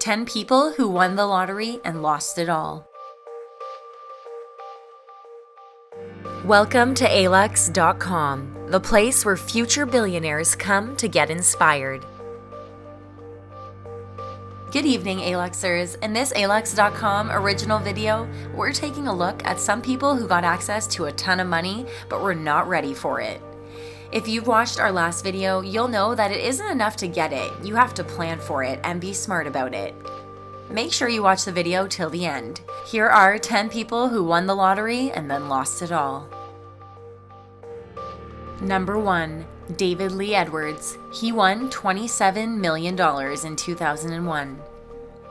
10 people who won the lottery and lost it all. Welcome to Alux.com, the place where future billionaires come to get inspired. Good evening, Aluxers. In this Alux.com original video, we're taking a look at some people who got access to a ton of money but were not ready for it. If you've watched our last video, you'll know that it isn't enough to get it. You have to plan for it and be smart about it. Make sure you watch the video till the end. Here are 10 people who won the lottery and then lost it all. Number 1. David Lee Edwards. He won $27 million in 2001.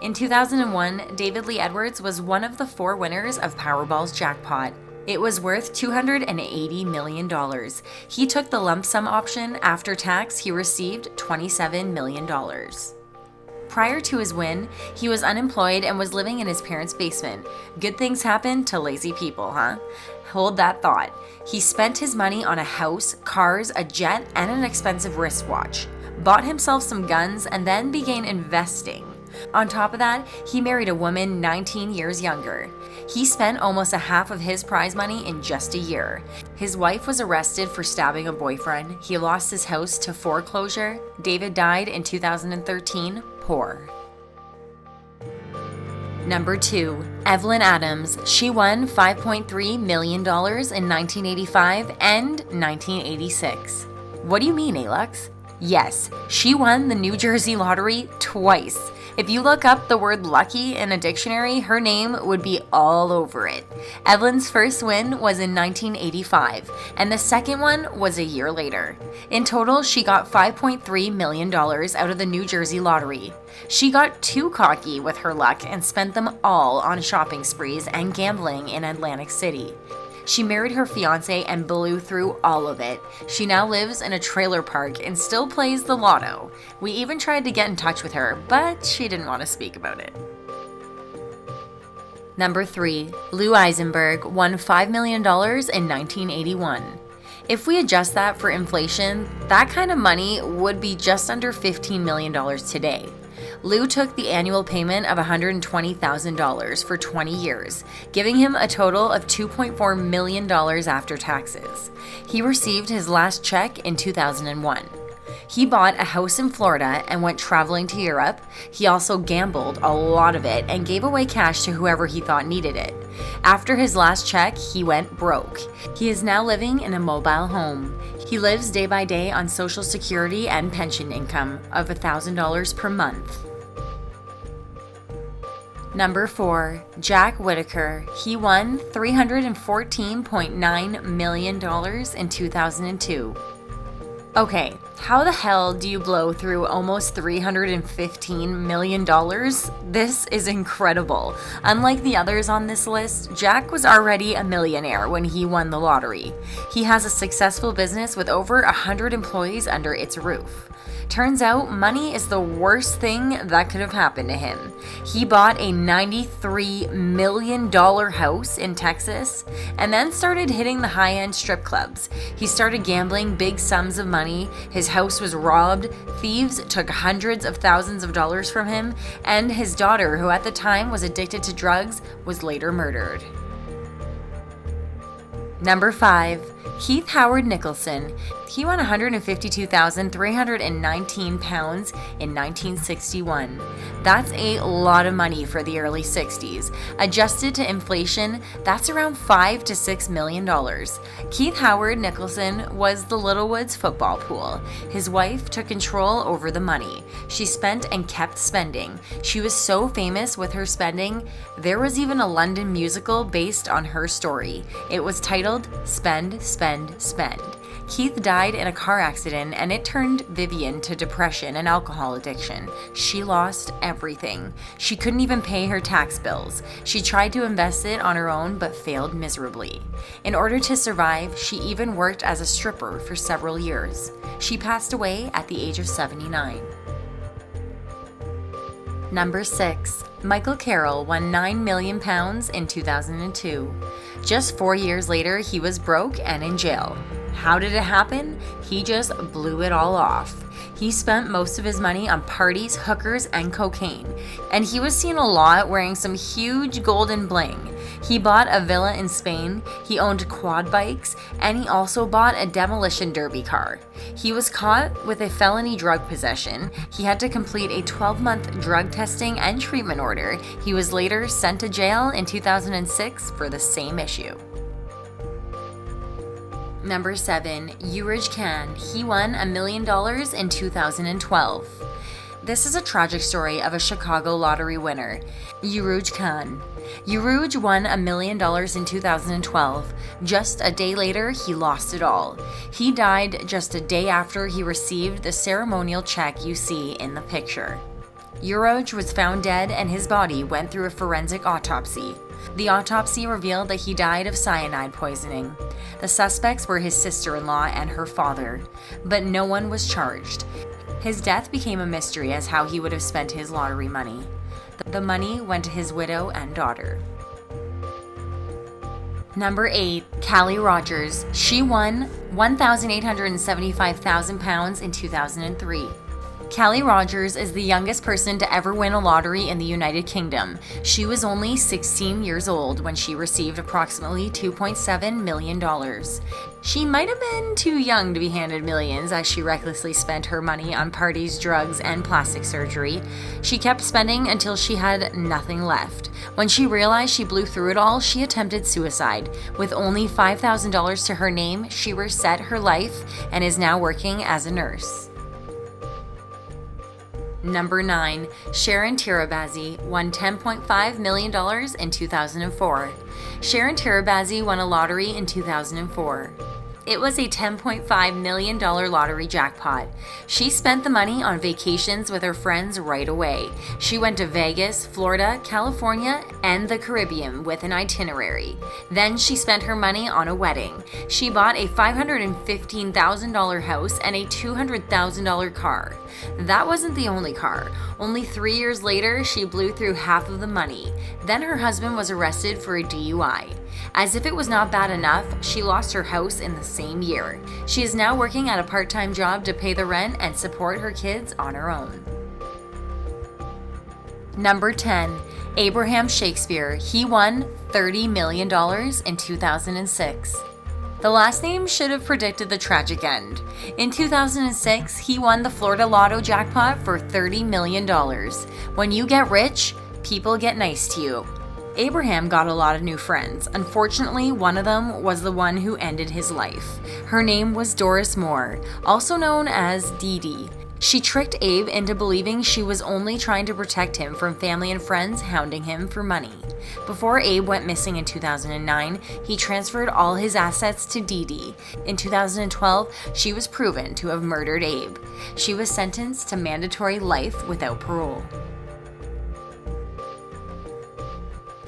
In 2001, David Lee Edwards was one of the 4 winners of Powerball's jackpot. It was worth $280 million. He took the lump sum option. After tax, he received $27 million. Prior to his win, he was unemployed and was living in his parents' basement. Good things happen to lazy people, huh? Hold that thought. He spent his money on a house, cars, a jet, and an expensive wristwatch. Bought himself some guns and then began investing. On top of that, he married a woman 19 years younger. He spent almost a half of his prize money in just a year. His wife was arrested for stabbing a boyfriend. He lost his house to foreclosure. David died in 2013, poor. Number 2. Evelyn Adams. She won $5.3 million in 1985 and 1986. What do you mean, Alux? Yes, she won the New Jersey lottery twice. If you look up the word lucky in a dictionary, her name would be all over it. Evelyn's first win was in 1985, and the second one was a year later. In total, she got $5.3 million out of the New Jersey lottery. She got too cocky with her luck and spent them all on shopping sprees and gambling in Atlantic City. She married her fiancé and blew through all of it. She now lives in a trailer park and still plays the lotto. We even tried to get in touch with her, but she didn't want to speak about it. Number 3. Lou Eisenberg won $5 million in 1981. If we adjust that for inflation, that kind of money would be just under $15 million today. Lou took the annual payment of $120,000 for 20 years, giving him a total of $2.4 million after taxes. He received his last check in 2001. He bought a house in Florida and went traveling to Europe. He also gambled a lot of it and gave away cash to whoever he thought needed it. After his last check, he went broke. He is now living in a mobile home. He lives day by day on Social Security and pension income of $1,000 per month. Number 4. Jack Whittaker. He won $314.9 million in 2002. Okay, how the hell do you blow through almost $315 million? This is incredible. Unlike the others on this list, Jack was already a millionaire when he won the lottery. He has a successful business with over 100 employees under its roof. Turns out money is the worst thing that could have happened to him. He bought a $93 million house in Texas and then started hitting the high-end strip clubs. He started gambling big sums of money. His house was robbed. Thieves took hundreds of thousands of dollars from him, and his daughter, who at the time was addicted to drugs, was later murdered. Number 5. Keith Howard Nicholson. He won £152,319 in 1961. That's a lot of money for the early 60s. Adjusted to inflation, that's around $5 to $6 million. Keith Howard Nicholson was the Littlewoods football pool. His wife took control over the money. She spent and kept spending. She was so famous with her spending, there was even a London musical based on her story. It was titled Spend, Spend, Spend. Keith died in a car accident, and it turned Vivian to depression and alcohol addiction. She lost everything. She couldn't even pay her tax bills. She tried to invest it on her own but failed miserably. In order to survive, she even worked as a stripper for several years. She passed away at the age of 79. Number 6. Michael Carroll won £9 million in 2002. Just 4 years later, he was broke and in jail. How did it happen? He just blew it all off. He spent most of his money on parties, hookers, and cocaine, and he was seen a lot wearing some huge golden bling. He bought a villa in Spain, he owned quad bikes, and he also bought a demolition derby car. He was caught with a felony drug possession. He had to complete a 12-month drug testing and treatment order. He was later sent to jail in 2006 for the same issue. Number 7, Uraj Khan. He won $1 million in 2012. This is a tragic story of a Chicago lottery winner, Uraj Khan. Uraj won $1 million in 2012. Just a day later, he lost it all. He died just a day after he received the ceremonial check you see in the picture. Uraj was found dead and his body went through a forensic autopsy. The autopsy revealed that he died of cyanide poisoning. The suspects were his sister-in-law and her father, but no one was charged. His death became a mystery as how he would have spent his lottery money. The money went to his widow and daughter. Number 8, Callie Rogers. She won £1,875,000 in 2003. Callie Rogers is the youngest person to ever win a lottery in the United Kingdom. She was only 16 years old when she received approximately $2.7 million. She might have been too young to be handed millions as she recklessly spent her money on parties, drugs, and plastic surgery. She kept spending until she had nothing left. When she realized she blew through it all, she attempted suicide. With only $5,000 to her name, she reset her life and is now working as a nurse. Number 9, SHARON TIRABASSI won $10.5 million in 2004. SHARON TIRABASSI won a lottery in 2004. It was a $10.5 million lottery jackpot. She spent the money on vacations with her friends right away. She went to Vegas, Florida, California, and the Caribbean with an itinerary. Then she spent her money on a wedding. She bought a $515,000 house and a $200,000 car. That wasn't the only car. Only 3 years later, she blew through half of the money. Then her husband was arrested for a DUI. As if it was not bad enough, she lost her house in the same year. She is now working at a part-time job to pay the rent and support her kids on her own. Number 10, Abraham Shakespeare. He won $30 million in 2006. The last name should have predicted the tragic end. In 2006, he won the Florida Lotto jackpot for $30 million. When you get rich, people get nice to you. Abraham got a lot of new friends. Unfortunately, one of them was the one who ended his life. Her name was Doris Moore, also known as Dee Dee. She tricked Abe into believing she was only trying to protect him from family and friends hounding him for money. Before Abe went missing in 2009, he transferred all his assets to Dee Dee. In 2012, she was proven to have murdered Abe. She was sentenced to mandatory life without parole.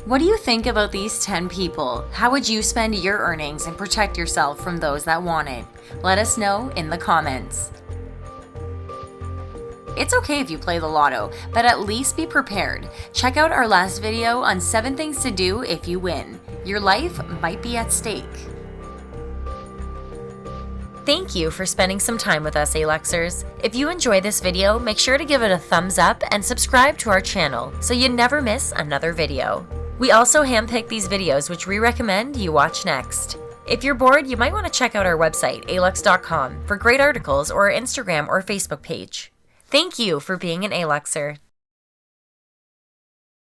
What do you think about these 10 people? How would you spend your earnings and protect yourself from those that want it? Let us know in the comments. It's okay if you play the lotto, but at least be prepared. Check out our last video on 7 things to do if you win. Your life might be at stake. Thank you for spending some time with us, Aluxers. If you enjoyed this video, make sure to give it a thumbs up and subscribe to our channel so you never miss another video. We also handpick these videos which we recommend you watch next. If you're bored, you might want to check out our website, Alux.com, for great articles or our Instagram or Facebook page. Thank you for being an Aluxer.